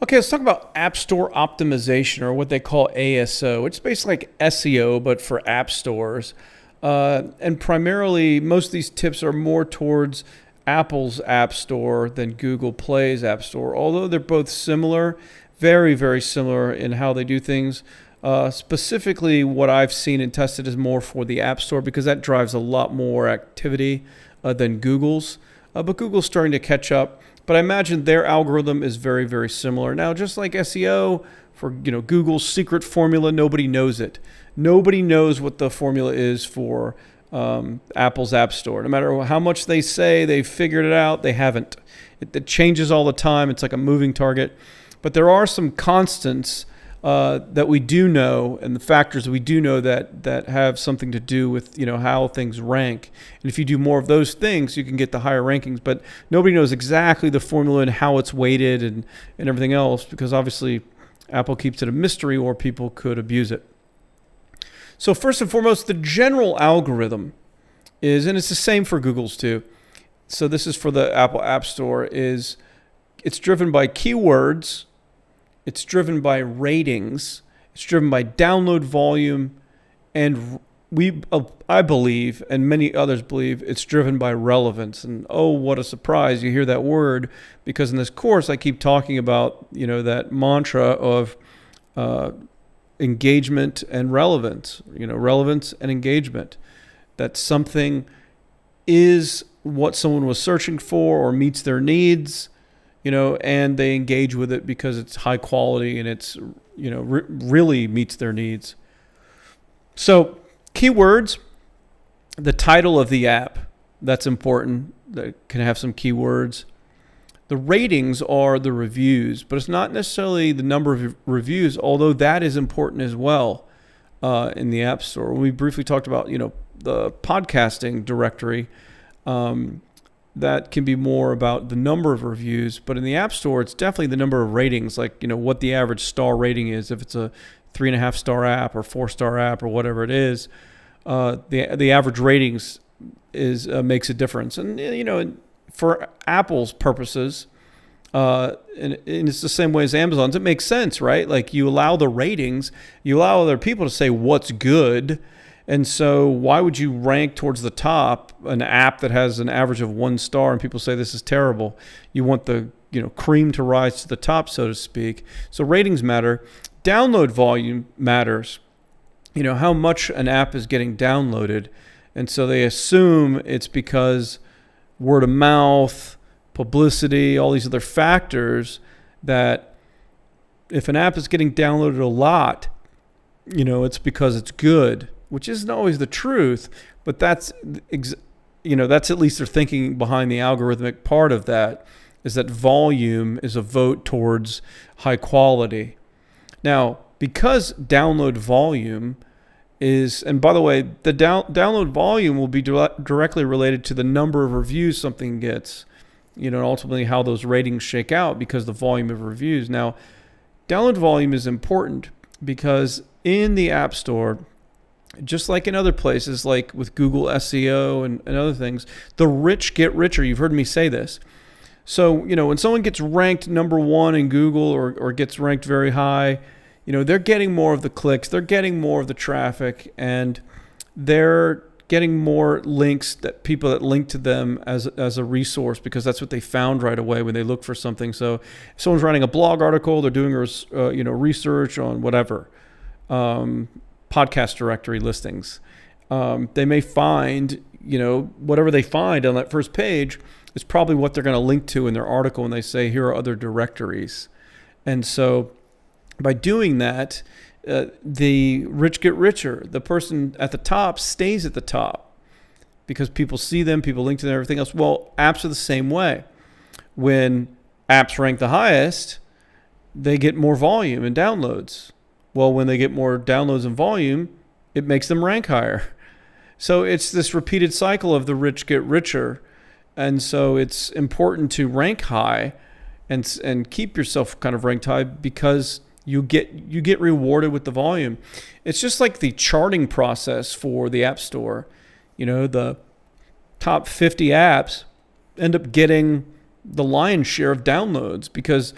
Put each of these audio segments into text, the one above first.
Okay, let's talk about App Store Optimization, or what they call ASO. It's basically like SEO, but for app stores. And primarily, most of these tips are more towards Apple's App Store than Google Play's App Store, although they're both similar, very, very similar in how they do things. Specifically, what I've seen and tested is more for the App Store because that drives a lot more activity than Google's. But Google's starting to catch up. But I imagine their algorithm is very, very similar. Now, just like SEO, for Google's secret formula, nobody knows it. Nobody knows what the formula is for Apple's App Store. No matter how much they say they've figured it out, they haven't. It changes all the time. It's like a moving target. But there are some constants that we do know, and the factors we do know that have something to do with how things rank. And if you do more of those things, you can get the higher rankings. But nobody knows exactly the formula and how it's weighted and everything else, because obviously Apple keeps it a mystery, or people could abuse it. So first and foremost, the general algorithm is, and it's the same for Google's too. So this is for the Apple App Store, it's driven by keywords. It's driven by ratings. It's driven by download volume. And I believe, and many others believe, it's driven by relevance. And oh, what a surprise. You hear that word, because in this course, I keep talking about, that mantra of engagement and relevance, relevance and engagement. That something is what someone was searching for or meets their needs, and they engage with it because it's high quality and it's, really meets their needs. So keywords, the title of the app, that's important. That can have some keywords. The ratings are the reviews, but it's not necessarily the number of reviews, although that is important as well in the App Store. We briefly talked about, the podcasting directory. That can be more about the number of reviews, but in the App Store, it's definitely the number of ratings, like, what the average star rating is. If it's a 3.5 star app or 4-star app or whatever it is, the average ratings makes a difference. And, for Apple's purposes, and it's the same way as Amazon's, it makes sense, right? Like, you allow the ratings, you allow other people to say what's good. And so why would you rank towards the top an app that has an average of 1 star and people say this is terrible? You want the cream to rise to the top, so to speak. So ratings matter. Download volume matters. How much an app is getting downloaded. And so they assume it's because word of mouth, publicity, all these other factors, that if an app is getting downloaded a lot, it's because it's good, which isn't always the truth, but that's at least their thinking behind the algorithmic part of that, is that volume is a vote towards high quality. Now, because download volume is, and by the way, the download volume will be directly related to the number of reviews something gets, and ultimately how those ratings shake out because the volume of reviews. Now, download volume is important because in the App Store, just like in other places, like with Google SEO and other things, the rich get richer. You've heard me say this. So, when someone gets ranked number 1 in Google or gets ranked very high, they're getting more of the clicks, they're getting more of the traffic, and they're getting more links, that people that link to them as a resource, because that's what they found right away when they look for something. So if someone's writing a blog article, they're doing research on whatever, podcast directory listings. They may find, whatever they find on that first page is probably what they're going to link to in their article when they say, here are other directories. And so by doing that, the rich get richer. The person at the top stays at the top because people see them, people link to them, everything else. Well, apps are the same way. When apps rank the highest, they get more volume and downloads. Well, when they get more downloads and volume, it makes them rank higher. So it's this repeated cycle of the rich get richer. And so it's important to rank high and keep yourself kind of ranked high, because you get rewarded with the volume. It's just like the charting process for the App Store. The top 50 apps end up getting the lion's share of downloads because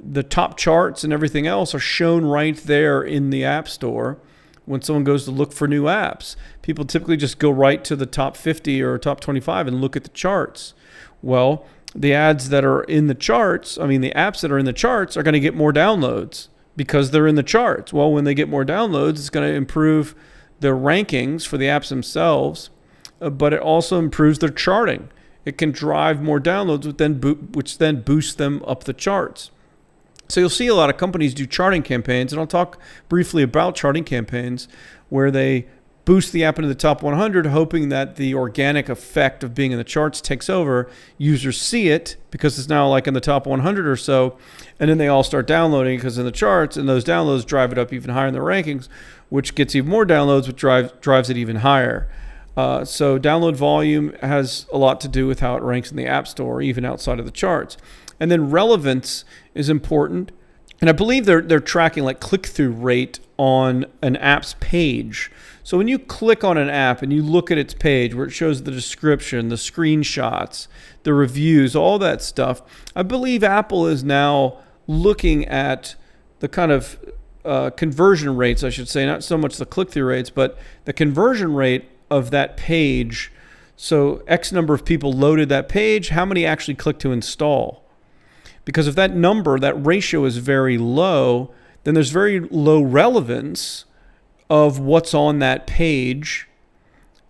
the top charts and everything else are shown right there in the App Store. When someone goes to look for new apps, people typically just go right to the top 50 or top 25 and look at the charts. Well, the ads that are in the charts, the apps that are in the charts are going to get more downloads because they're in the charts. Well, when they get more downloads, it's going to improve their rankings for the apps themselves, but it also improves their charting. It can drive more downloads, which then boosts them up the charts. So you'll see a lot of companies do charting campaigns, and I'll talk briefly about charting campaigns where they boost the app into the top 100, hoping that the organic effect of being in the charts takes over. Users see it because it's now like in the top 100 or so, and then they all start downloading because in the charts, and those downloads drive it up even higher in the rankings, which gets even more downloads, which drives it even higher. So download volume has a lot to do with how it ranks in the App Store, even outside of the charts. And then relevance is important. And I believe they're tracking like click-through rate on an app's page. So when you click on an app and you look at its page where it shows the description, the screenshots, the reviews, all that stuff, I believe Apple is now looking at the kind of conversion rates, I should say, not so much the click-through rates, but the conversion rate of that page. So X number of people loaded that page, how many actually clicked to install? Because if that number, that ratio is very low, then there's very low relevance of what's on that page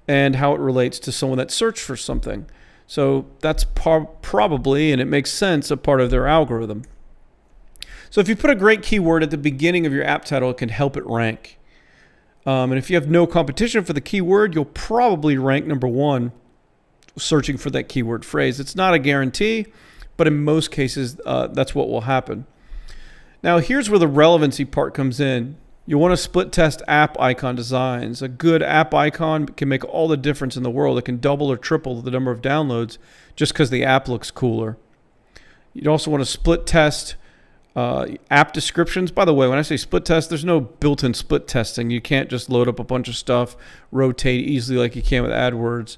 and how it relates to someone that searched for something. So that's probably, and it makes sense, a part of their algorithm. So if you put a great keyword at the beginning of your app title, it can help it rank. And if you have no competition for the keyword, you'll probably rank number one searching for that keyword phrase. It's not a guarantee, but in most cases, that's what will happen. Now, here's where the relevancy part comes in. You want to split test app icon designs. A good app icon can make all the difference in the world. It can double or triple the number of downloads just because the app looks cooler. You'd also want to split test app descriptions. By the way, when I say split test, there's no built-in split testing. You can't just load up a bunch of stuff, rotate easily like you can with AdWords.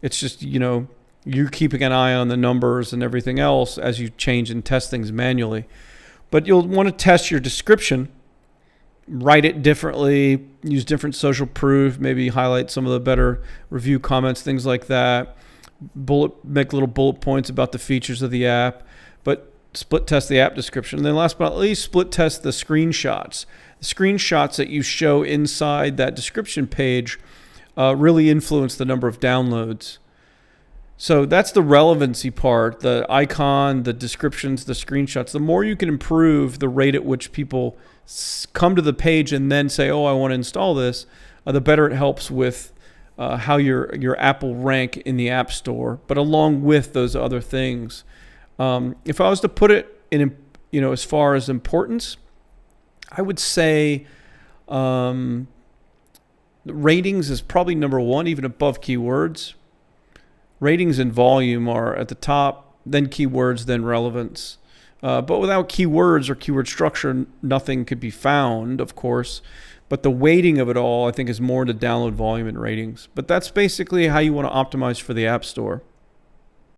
It's just, you're keeping an eye on the numbers and everything else as you change and test things manually. But you'll want to test your description, write it differently, use different social proof, maybe highlight some of the better review comments, things like that. Make little bullet points about the features of the app, but split test the app description. And then last but not least, split test the screenshots. The screenshots that you show inside that description page really influence the number of downloads. So that's the relevancy part, the icon, the descriptions, the screenshots. The more you can improve the rate at which people come to the page and then say, oh, I want to install this, the better it helps with how your app will rank in the App Store, but along with those other things. If I was to put it in, as far as importance, I would say ratings is probably number one, even above keywords. Ratings and volume are at the top, then keywords, then relevance. But without keywords or keyword structure, nothing could be found, of course. But the weighting of it all, I think, is more into download volume and ratings. But that's basically how you want to optimize for the App Store.